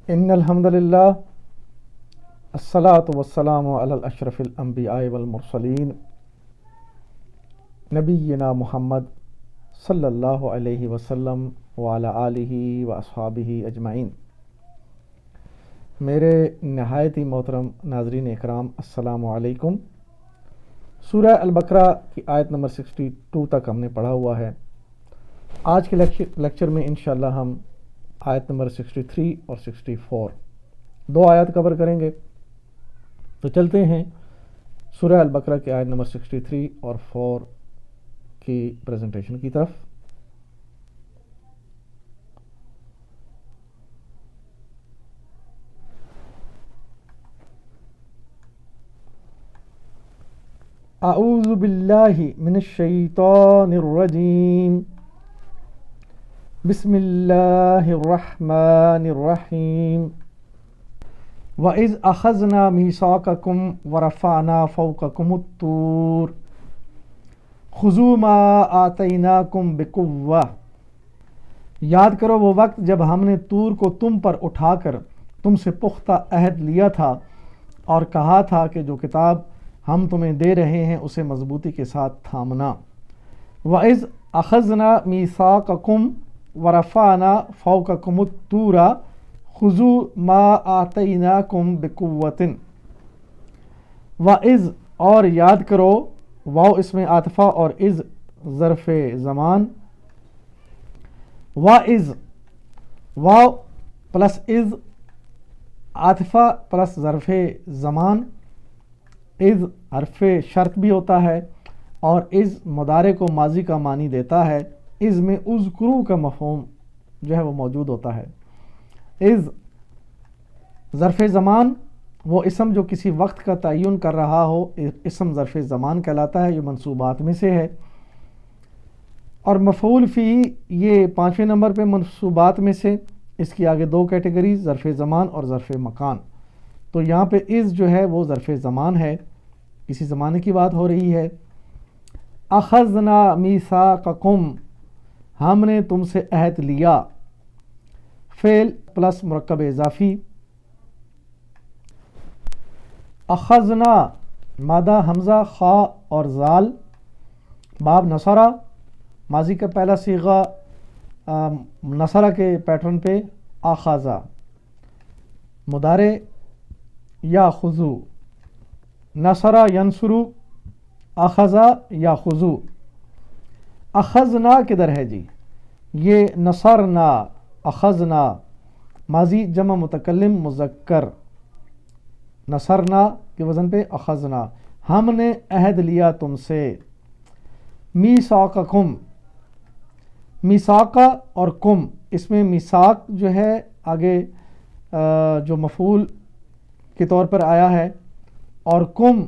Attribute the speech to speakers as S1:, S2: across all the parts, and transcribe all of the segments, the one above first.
S1: ان الحمد للہ الصلاۃ والسلام علی اشرف الانبیاء والمرسلین نبینا محمد صلی اللہ علیہ وسلم وعلی آلہ واصحابہ اجمعین۔ میرے نہایت ہی محترم ناظرین اکرام، السلام علیکم۔ سورہ البقرہ کی آیت نمبر 62 تک ہم نے پڑھا ہوا ہے۔ آج کے لیکچر میں انشاءاللہ ہم آیت نمبر 63 اور 64 دو آیات کور کریں گے۔ تو چلتے ہیں سورہ البقرہ کی آیت نمبر 63 اور 4 کی پریزنٹیشن کی طرف۔ اعوذ باللہ من الشیطان الرجیم، بسم اللہ الرحمن الرحیم۔ وَإِذْ أَخَذْنَا مِيثَاقَكُمْ وَرَفَعْنَا فَوْقَكُمُ الطُّورَ خُذُوا مَا آتَيْنَاكُمْ بِقُوَّةٍ۔ یاد کرو وہ وقت جب ہم نے طور کو تم پر اٹھا کر تم سے پختہ عہد لیا تھا اور کہا تھا کہ جو کتاب ہم تمہیں دے رہے ہیں اسے مضبوطی کے ساتھ تھامنا۔ وَإِذْ أَخَذْنَا مِيثَاقَكُمْ وَرَفَعْنَا فَوْقَكُمُ الطُّورَ خُذُوا مَا آتَيْنَاكُمْ بِقُوَّةٍ۔ وَإِذْ اور یاد کرو، واو اس میں عاطفہ اور اذ ظرف زمان۔ وَإِذْ واو پلس اذ عاطفہ پلس ظرف زمان۔ اذ حرف شرط بھی ہوتا ہے اور اذ مضارع کو ماضی کا معنی دیتا ہے۔ اذ میں اذکرو کا مفہوم جو ہے وہ موجود ہوتا ہے۔ اذ ظرف زمان وہ اسم جو کسی وقت کا تعین کر رہا ہو، اسم ظرف زمان کہلاتا ہے، یہ منصوبات میں سے ہے۔ اور مفعول فی یہ 5ویں نمبر پہ منصوبات میں سے، اس کی آگے دو کیٹیگریز ظرف زمان اور ظرف مکان۔ تو یہاں پہ اذ جو ہے وہ ظرف زمان ہے، کسی زمانے کی بات ہو رہی ہے۔ اخذنا میثاقکم ہم نے تم سے عہد لیا، فعل پلس مرکب اضافی۔ اخذنا مادہ حمزہ خا اور زال، باب نصرہ ماضی کا پہلا صیغہ نصرہ کے پیٹرن پہ اخذا، مضارع یاخذو، نصرہ ینصرو، اخذا یاخذو۔ اخذنا کدھر ہے جی؟ یہ نصرنا، اخذنا ماضی جمع متکلم مذکر، نصرنا کے وزن پہ اخذنا، ہم نے عہد لیا تم سے۔ میثاقکم، میثاق اور کم، اس میں میثاق جو ہے آگے جو مفعول کے طور پر آیا ہے اور کم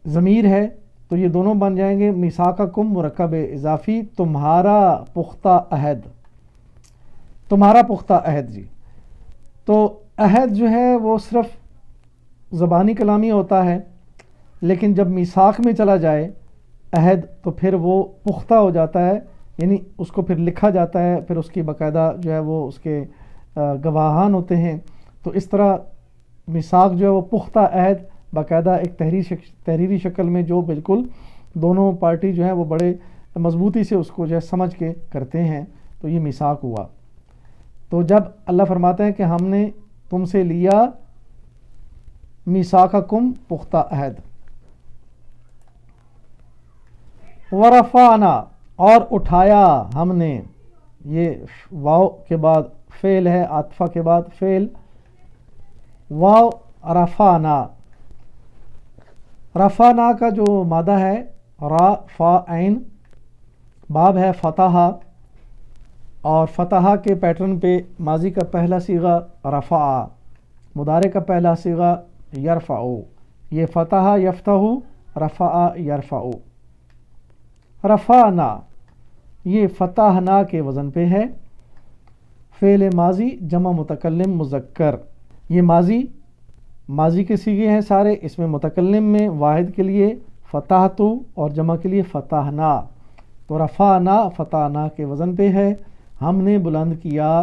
S1: ضمیر ہے، تو یہ دونوں بن جائیں گے میثاقکم مرکب اضافی، تمہارا پختہ عہد، تمہارا پختہ عہد جی۔ تو عہد جو ہے وہ صرف زبانی کلامی ہوتا ہے، لیکن جب میثاق میں چلا جائے عہد تو پھر وہ پختہ ہو جاتا ہے، یعنی اس کو پھر لکھا جاتا ہے، پھر اس کی باقاعدہ جو ہے وہ اس کے گواہان ہوتے ہیں۔ تو اس طرح میثاق جو ہے وہ پختہ عہد باقاعدہ ایک تحریری شکل میں جو بالکل دونوں پارٹی جو ہیں وہ بڑے مضبوطی سے اس کو جو ہے سمجھ کے کرتے ہیں، تو یہ میثاق ہوا۔ تو جب اللہ فرماتا ہے کہ ہم نے تم سے لیا میثاقکم پختہ عہد، ورفعنا اور اٹھایا ہم نے، یہ واو کے بعد فعل ہے، عاطفہ کے بعد فعل، واو رفعنا، رفعنا کا جو مادہ ہے را فا عین، باب ہے فتح، اور فتح کے پیٹرن پہ ماضی کا پہلا صیغہ رفع، مضارع کا پہلا صیغہ یرفع، یہ فتح یفتح، رفع یرفع۔ رفعنا یہ فتحنا کے وزن پہ ہے، فعل ماضی جمع متکلم مذکر، یہ ماضی کے صیغے ہیں سارے، اس میں متکلم میں واحد کے لیے فتحتو اور جمع کے لیے فتحنا، تو رفعنا فتحنا کے وزن پہ ہے، ہم نے بلند کیا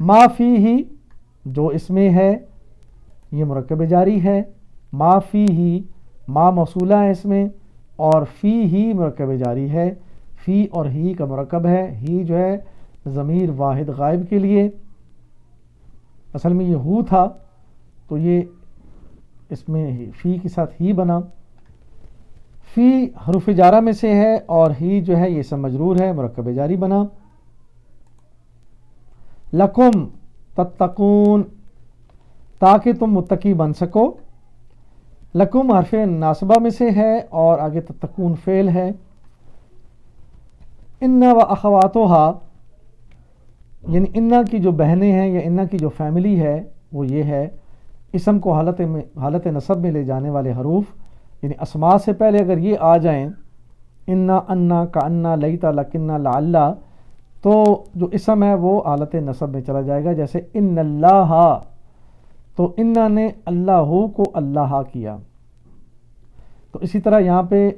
S1: ما فی ہی جو اس میں ہے یہ مرکب جاری ہے، ما فی ہی ما موصولہ ہے اس میں، اور فی ہی مرکب جاری ہے، فی اور ہی کا مرکب ہے، ہی جو ہے ضمیر واحد غائب کے لیے، اصل میں یہ ہو تھا تو یہ اس میں فی کے ساتھ ہی بنا، فی حروف جارہ میں سے ہے اور ہی جو ہے یہ اسم مجرور ہے، مرکب جاری بنا۔ لکم تتقون تاکہ تم متقی بن سکو، لکم حرف ناصبہ میں سے ہے اور آگے تتقون فعل ہے۔ ان و اخواتہا یعنی انا کی جو بہنیں ہیں یا انا کی جو فیملی ہے وہ یہ ہے، اسم کو حالت نصب میں لے جانے والے حروف، یعنی اسماء سے پہلے اگر یہ آ جائیں انا، انا، کانا، لیتا، لکنا، لعلہ، تو جو اسم ہے وہ حالت نصب میں چلا جائے گا، جیسے ان اللہ، تو انا نے اللہ کو اللہ کیا، تو اسی طرح یہاں پہ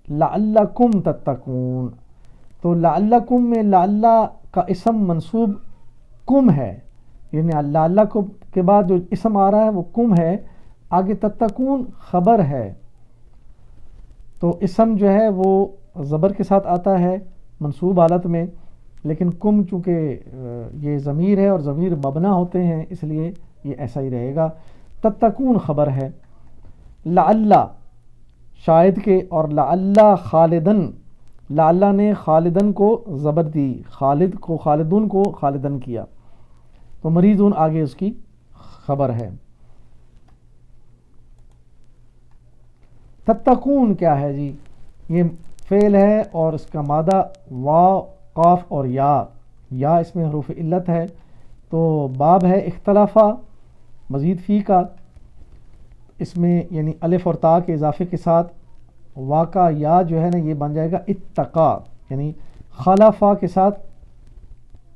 S1: لعلکم تتقون، تو لعلکم میں لعلہ کا اسم منصوب کم ہے، یعنی لعلہ کے بعد جو اسم آ رہا ہے وہ کم ہے، آگے تتقون خبر ہے، تو اسم جو ہے وہ زبر کے ساتھ آتا ہے منصوب حالت میں، لیکن کم چونکہ یہ ضمیر ہے اور ضمیر مبنا ہوتے ہیں اس لیے یہ ایسا ہی رہے گا۔ تتقون خبر ہے، لعلہ شاید کے، اور لعلہ خالدن، لعلہ نے خالدن کو زبر دی، خالد کو خالدون کو خالدن کیا، تو مریضون آگے اس کی خبر ہے۔ تتقون کیا ہے جی؟ یہ فعل ہے اور اس کا مادہ واو، قاف اور یا اس میں حروف علت ہے، تو باب ہے اختلافہ مزید فی کا، اس میں یعنی الف اور تا کے اضافے کے ساتھ وا کا یا جو ہے نا یہ بن جائے گا اتقا، یعنی خلافہ کے ساتھ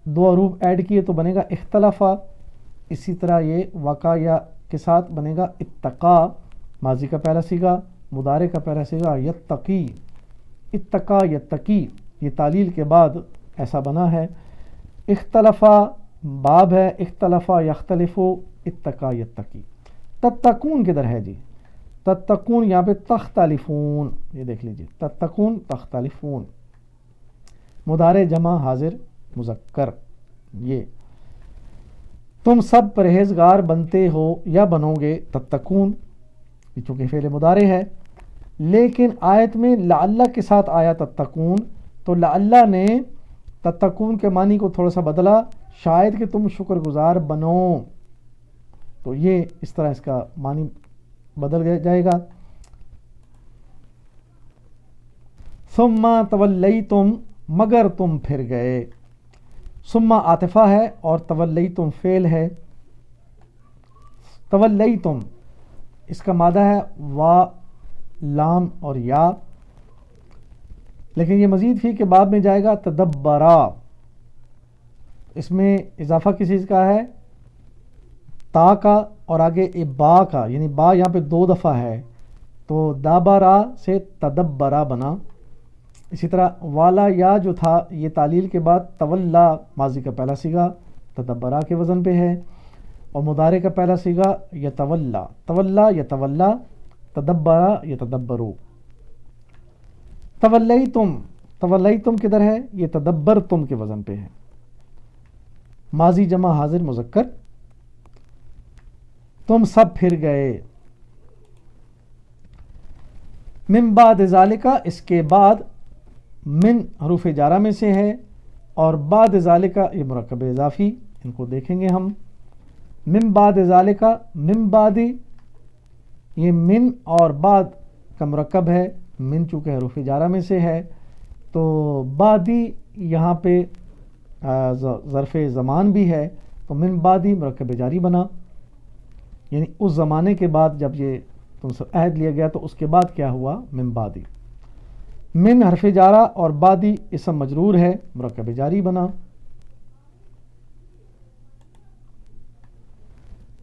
S1: دو حروف ایڈ کیے تو بنے گا اختلافہ، اسی طرح یہ واقع یا کے ساتھ بنے گا اتقا، ماضی کا پہلا صیغہ، مضارع کا پہلا صیغہ یتقی، اتقا یتقی، یہ تعلیل کے بعد ایسا بنا ہے۔ اختلافہ باب ہے اختلافہ یختلف، اتقا یتقی۔ تتقون کدھر ہے جی؟ تتقون یہاں پہ تختلفون، یہ دیکھ لیجئے تتقون تختلفون، مضارع جمع حاضر مذکر، یہ تم سب پرہیزگار بنتے ہو یا بنو گے، تتقون چونکہ فعل مضارع ہے، لیکن آیت میں لعلہ کے ساتھ آیا تتقون، تو لعلہ نے تتقون کے معنی کو تھوڑا سا بدلا، شاید کہ تم شکر گزار بنو، تو یہ اس طرح اس کا معنی بدل جائے گا۔ ثم تولیتم مگر تم پھر گئے، ثم عاطفہ ہے اور تولیتم فعل ہے، تولیتم اس کا مادہ ہے وا، لام اور یا، لیکن یہ مزید فی کے باب میں جائے گا تدبرا، اس میں اضافہ کس چیز کا ہے؟ تا کا، اور آگے با کا، یعنی با یہاں پہ دو دفعہ ہے تو دابرا سے تدبرا بنا، اسی طرح والا یا جو تھا یہ تعلیل کے بعد تولا ماضی کا پہلا صیغہ تدبرا کے وزن پہ ہے، اور مضارع کا پہلا صیغہ یتولا، تولا یتولا، تدبرا یتدبرو۔ تولیتم کدھر ہے؟ یہ تدبرتم کے وزن پہ ہے، ماضی جمع حاضر مذکر، تم سب پھر گئے۔ من بعد ذالک اس کے بعد، من حروف جارہ میں سے ہے اور بعد ذالک یہ مرکب اضافی، ان کو دیکھیں گے ہم۔ من بعد ذالک، من بعد یہ من اور بعد کا مرکب ہے، من چونکہ حروف جارہ میں سے ہے تو بعدی یہاں پہ ظرف زمان بھی ہے، تو من بعدی مرکب جاری بنا، یعنی اس زمانے کے بعد جب یہ تم سے عہد لیا گیا تو اس کے بعد کیا ہوا؟ من بعدی، من حرف جارہ اور بعدی اسم مجرور ہے، مرکب جاری بنا،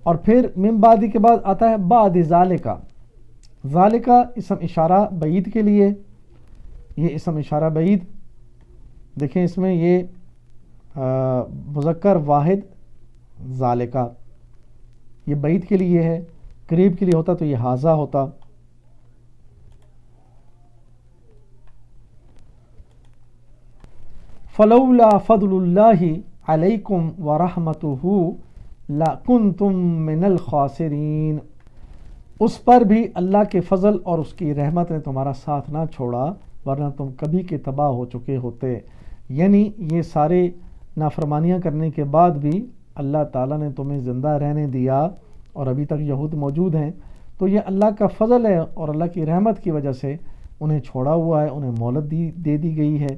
S1: اور پھر من بعدی کے بعد آتا ہے بعد ذالکا، ذالکا اسم اشارہ بعید کے لیے، یہ اسم اشارہ بعید دیکھیں اس میں یہ مذکر واحد ذالکا، یہ بعید کے لیے ہے، قریب کے لیے ہوتا تو یہ ہاذا ہوتا. فلولا فضل اللہ علیکم ورحمتہ لکنتم من الخاسرین، اس پر بھی اللہ کے فضل اور اس کی رحمت نے تمہارا ساتھ نہ چھوڑا ورنہ تم کبھی کے تباہ ہو چکے ہوتے. یعنی یہ سارے نافرمانیاں کرنے کے بعد بھی اللہ تعالیٰ نے تمہیں زندہ رہنے دیا اور ابھی تک یہود موجود ہیں، تو یہ اللہ کا فضل ہے اور اللہ کی رحمت کی وجہ سے انہیں چھوڑا ہوا ہے، انہیں مہلت دے دی گئی ہے.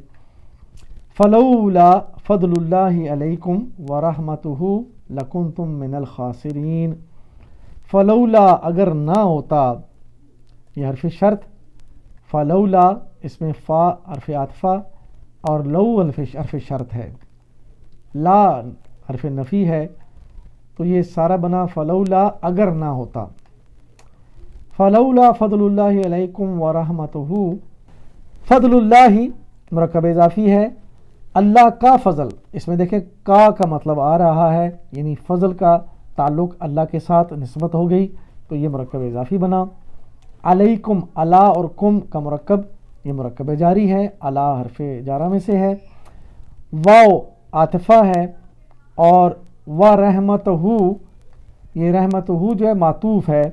S1: فلولا فضل اللہ علیکم ورحمتہ لکنتم من الخاسرین. فلولا اگر نہ ہوتا، یہ حرف شرط، فلولا اس میں فا حرف عطفہ اور لو حرف شرط ہے، لا حرف نفی ہے، تو یہ سارا بنا فلولا اگر نہ ہوتا. فلولا فضل اللہ علیکم ورحمتہ، فضل اللہ مرکب اضافی ہے، اللہ کا فضل، اس میں دیکھیں کا مطلب آ رہا ہے، یعنی فضل کا تعلق اللہ کے ساتھ نسبت ہو گئی تو یہ مرکب اضافی بنا. علیکم، علا اور کم کا مرکب، یہ مرکب جاری ہے، علا حرف جارہ میں سے ہے، واو عاطفہ ہے، اور ورحمتہ، یہ رحمتہ جو ہے معطوف ہے.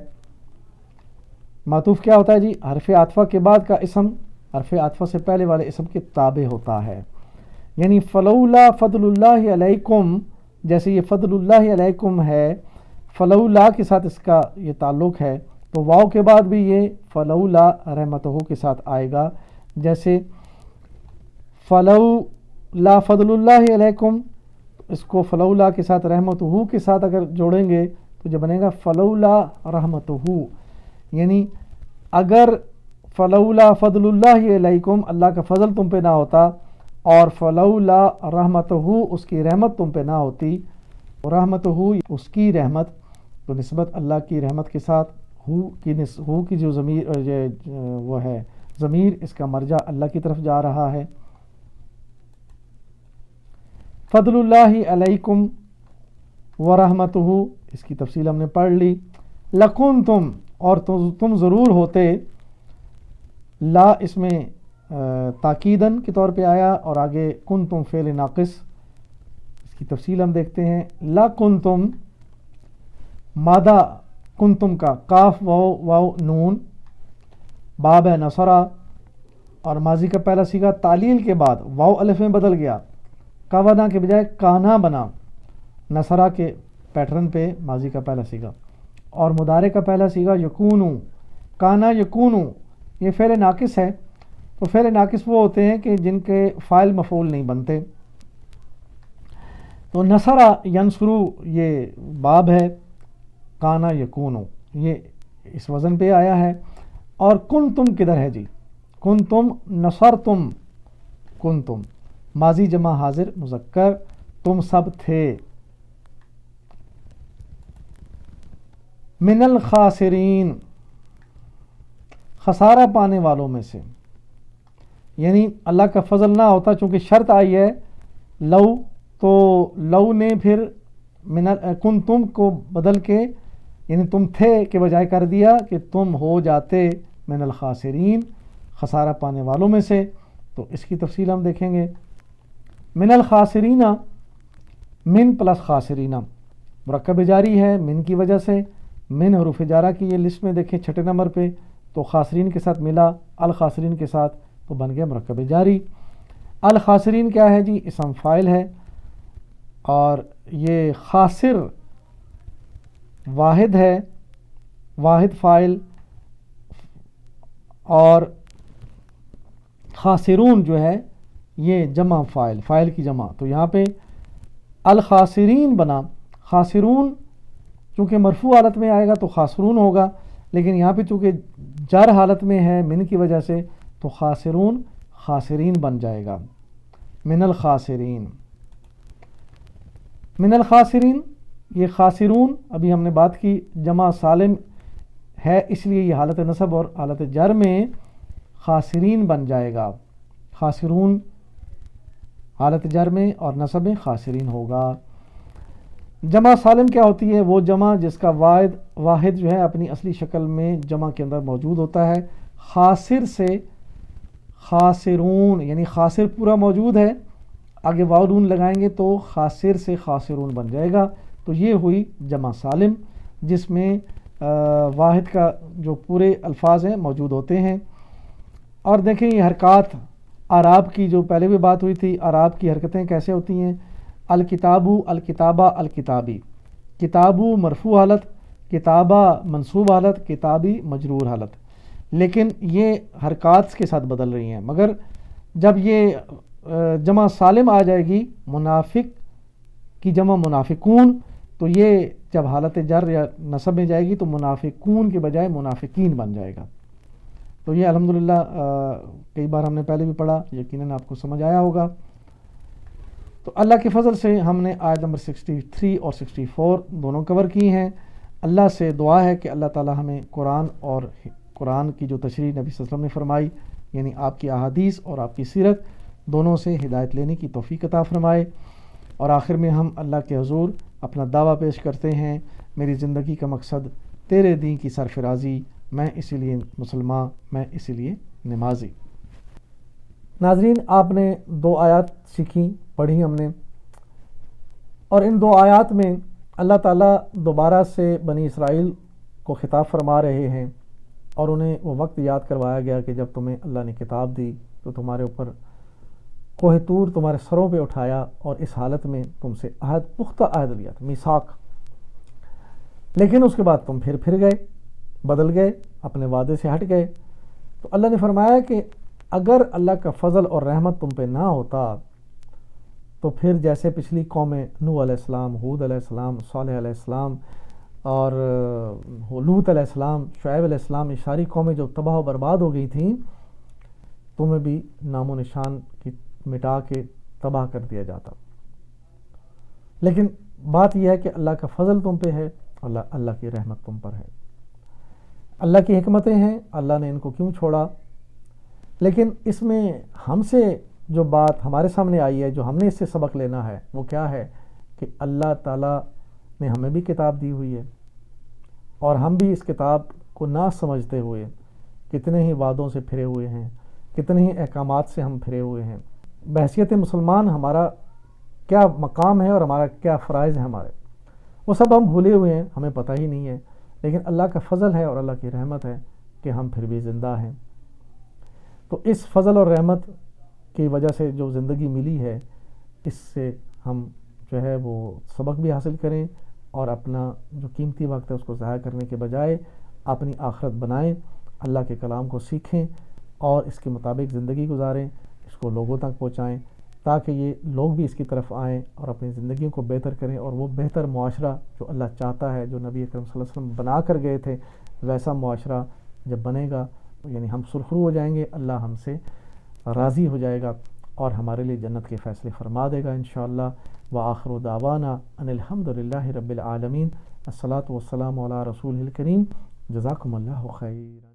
S1: معطوف کیا ہوتا ہے جی؟ حرف عاطفہ کے بعد کا اسم حرف عاطفہ سے پہلے والے اسم کے تابع ہوتا ہے. یعنی فلولا فضل اللہ علیکم، جیسے یہ فضل اللہ علیکم ہے، فلولا کے ساتھ اس کا یہ تعلق ہے، تو واو کے بعد بھی یہ فلولا رحمتہ کے ساتھ آئے گا. جیسے فلولا فضل اللہ علیکم، اس کو فلولا کے ساتھ رحمتہ کے ساتھ اگر جوڑیں گے تو جو بنے گا فلولا رحمتہ، یعنی اگر فلولا فضل اللہ علیکم، اللہ کا فضل تم پہ نہ ہوتا، اور فلولا رحمتہ، اس کی رحمت تم پہ نہ ہوتی، رحمتہ اس کی رحمت، تو نسبت اللہ کی رحمت کے ساتھ ہو کی جو ضمیر وہ ہے ضمیر، اس کا مرجع اللہ کی طرف جا رہا ہے. فضل اللہ علیکم ورحمتہ، اس کی تفصیل ہم نے پڑھ لی. لکنتم، اور تم ضرور ہوتے، لا اس میں تاکیدن کے طور پہ آیا، اور آگے کنتم فعل ناقص، اس کی تفصیل ہم دیکھتے ہیں. لا کنتم، مادہ کنتم کا کاف واو نون، باب ہے نصرہ، اور ماضی کا پہلا صیغہ تعلیل کے بعد واو الف میں بدل گیا، کاونا کے بجائے کانا بنا، نصرہ کے پیٹرن پہ ماضی کا پہلا صیغہ. اور مضارع کا پہلا صیغہ یکونو، کانا یکونو، یہ فعل ناقص ہے. تو فعل ناقص وہ ہوتے ہیں کہ جن کے فاعل مفعول نہیں بنتے. تو نصرہ ینصرو یہ باب ہے، کانا یکونو یہ اس وزن پہ آیا ہے. اور کنتم کدھر ہے جی؟ کنتم نصرتم، کنتم ماضی جمع حاضر مذکر، تم سب تھے. من الخاسرین، خسارہ پانے والوں میں سے، یعنی اللہ کا فضل نہ ہوتا، چونکہ شرط آئی ہے لو، تو لو نے پھر کنتم کو بدل کے یعنی تم تھے کے بجائے کر دیا کہ تم ہو جاتے من الخاسرین، خسارہ پانے والوں میں سے. تو اس کی تفصیل ہم دیکھیں گے. من الخاسرین، من پلس خاسرین، مرکب جاری ہے من کی وجہ سے، من حروف جارہ کی یہ لسٹ میں دیکھیں چھٹے نمبر پہ، تو خاسرین کے ساتھ ملا الخاسرین کے ساتھ تو بن گیا مرکب جاری. الخاسرین کیا ہے جی؟ اسم فاعل ہے، اور یہ خاسر واحد ہے، واحد فاعل، اور خاسرون جو ہے یہ جمع فاعل، فاعل کی جمع. تو یہاں پہ الخاسرین بنا. خاسرون چونکہ مرفوع حالت میں آئے گا تو خاسرون ہوگا، لیکن یہاں پہ چونکہ جر حالت میں ہے من کی وجہ سے تو خاسرون خاسرین بن جائے گا. من الخاسرین، من الخاسرین، یہ خاسرون ابھی ہم نے بات کی جمع سالم ہے، اس لیے یہ حالت نصب اور حالت جر میں خاسرین بن جائے گا. خاسرون حالت جر میں اور نصب میں خاسرین ہوگا۔ جمع سالم کیا ہوتی ہے؟ وہ جمع جس کا واحد جو ہے اپنی اصلی شکل میں جمع کے اندر موجود ہوتا ہے۔ خاسر سے خاسرون، یعنی خاسر پورا موجود ہے، آگے واو نون لگائیں گے تو خاسر سے خاسرون بن جائے گا۔ تو یہ ہوئی جمع سالم جس میں واحد کا جو پورے الفاظ ہیں موجود ہوتے ہیں۔ اور دیکھیں یہ حرکات اعراب کی جو پہلے بھی بات ہوئی تھی، اعراب کی حرکتیں کیسے ہوتی ہیں؟ الکتابو، الکتابہ، الکتابی، کتابو مرفوع حالت، کتابہ منصوب حالت، کتابی مجرور حالت، لیکن یہ حرکات کے ساتھ بدل رہی ہیں۔ مگر جب یہ جمع سالم آ جائے گی، منافق کی جمع منافقون، تو یہ جب حالت جر یا نصب میں جائے گی تو منافقون کے بجائے منافقین بن جائے گا۔ تو یہ الحمدللہ کئی بار ہم نے پہلے بھی پڑھا، یقیناً آپ کو سمجھ آیا ہوگا۔ تو اللہ کے فضل سے ہم نے آیت نمبر 63 اور 64 دونوں کور کی ہیں۔ اللہ سے دعا ہے کہ اللہ تعالی ہمیں قرآن اور قرآن کی جو تشریح نبی صلی اللہ علیہ وسلم نے فرمائی، یعنی آپ کی احادیث اور آپ کی سیرت، دونوں سے ہدایت لینے کی توفیق عطا فرمائے۔ اور آخر میں ہم اللہ کے حضور اپنا دعویٰ پیش کرتے ہیں، میری زندگی کا مقصد تیرے دین کی سرفرازی، میں اسی لیے مسلمان، میں اسی لیے نمازی۔ ناظرین، آپ نے 2 آیات سیکھیں، پڑھی ہم نے، اور ان 2 آیات میں اللہ تعالیٰ دوبارہ سے بنی اسرائیل کو خطاب فرما رہے ہیں، اور انہیں وہ وقت یاد کروایا گیا کہ جب تمہیں اللہ نے کتاب دی تو تمہارے اوپر کوہ طور تمہارے سروں پہ اٹھایا، اور اس حالت میں تم سے پختہ عہد لیا تھا، میثاق، لیکن اس کے بعد تم پھر گئے، بدل گئے، اپنے وعدے سے ہٹ گئے۔ تو اللہ نے فرمایا کہ اگر اللہ کا فضل اور رحمت تم پہ نہ ہوتا تو پھر جیسے پچھلی قومیں نوح علیہ السلام، ہود علیہ السلام، صالح علیہ السلام اور لوط علیہ السلام، شعیب علیہ السلام، یہ ساری قومیں جو تباہ و برباد ہو گئی تھیں، تمہیں بھی نام و نشان کی مٹا کے تباہ کر دیا جاتا۔ لیکن بات یہ ہے کہ اللہ کا فضل تم پہ ہے، اللہ کی رحمت تم پر ہے، اللہ کی حکمتیں ہیں، اللہ نے ان کو کیوں چھوڑا۔ لیکن اس میں ہم سے جو بات ہمارے سامنے آئی ہے، جو ہم نے اس سے سبق لینا ہے، وہ کیا ہے کہ اللہ تعالیٰ نے ہمیں بھی کتاب دی ہوئی ہے، اور ہم بھی اس کتاب کو نہ سمجھتے ہوئے کتنے ہی وعدوں سے پھرے ہوئے ہیں، کتنے ہی احکامات سے ہم پھرے ہوئے ہیں۔ بحیثیت مسلمان ہمارا کیا مقام ہے اور ہمارا کیا فرائض ہے ہمارے، وہ سب ہم بھولے ہوئے ہیں، ہمیں پتہ ہی نہیں ہے۔ لیکن اللہ کا فضل ہے اور اللہ کی رحمت ہے کہ ہم پھر بھی زندہ ہیں۔ تو اس فضل اور رحمت کی وجہ سے جو زندگی ملی ہے، اس سے ہم جو ہے وہ سبق بھی حاصل کریں، اور اپنا جو قیمتی وقت ہے اس کو ضائع کرنے کے بجائے اپنی آخرت بنائیں، اللہ کے کلام کو سیکھیں اور اس کے مطابق زندگی گزاریں، اس کو لوگوں تک پہنچائیں، تاکہ یہ لوگ بھی اس کی طرف آئیں اور اپنی زندگیوں کو بہتر کریں، اور وہ بہتر معاشرہ جو اللہ چاہتا ہے، جو نبی اکرم صلی اللہ علیہ وسلم بنا کر گئے تھے، ویسا معاشرہ جب بنے گا، یعنی ہم سرخرو ہو جائیں گے، اللہ ہم سے راضی ہو جائے گا اور ہمارے لیے جنت کے فیصلے فرما دے گا انشاءاللہ۔ وآخر دعوانا ان الحمد للہ رب العالمین، الصلاۃ والسلام علی رسول الکریم، جزاکم اللہ خیر۔